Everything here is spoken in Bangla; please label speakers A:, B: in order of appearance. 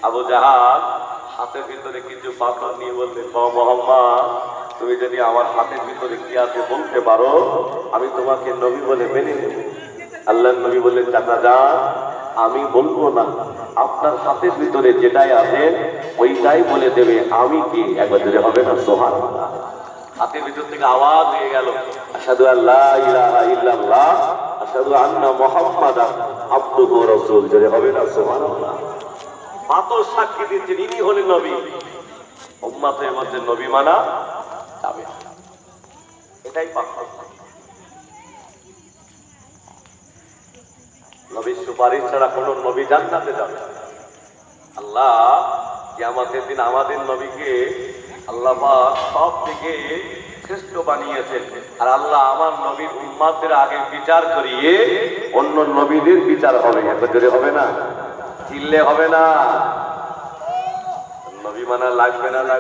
A: আবু জাহাল হাতের ভিতরে কিছু পাথর নিয়ে বলতে, মোহাম্মদ তুমি যদি আমার হাতের ভিতরে কি আছে বলতে পারো, আমি তোমাকে নবী বলে মেনে নেব। আল্লাহর নবী বললেন, চাচা যান, আমি বলবো না, আপনার হাতের ভিতরে যেটাই আছে ওইটাই বলে দেবে আমি কি। একবার যদি হবে না সুবহানাল্লাহ। হাতের ভিতর থেকে আওয়াজ হয়ে গেল, আশহাদু আল্লা ইলাহা ইল্লাল্লাহ আশহাদু আন্না মুহাম্মাদান আবদুহু ওয়া রাসূলুহু। যদি হবে না সুবহানাল্লাহ। পাথর সাক্ষী দিচ্ছেন ইনি হলেন নবী। উম্মতের মধ্যে নবী মানা যাবে, এটাই পাথর। নবীর সুপারিশ ছাড়া কোন নবী জান্নাতে যাবে। আল্লাহ কিয়ামতের দিন আমাদের নবীকে আল্লাহ পাক সব থেকে শ্রেষ্ঠ বানিয়েছেন। আর আল্লাহ আমার নবীর উম্মতের আগে বিচার করিয়ে অন্য নবীদের বিচার হবে। একবার জোরে হবে না, চিল্লে হবে না। নবী মানা লাগবে না।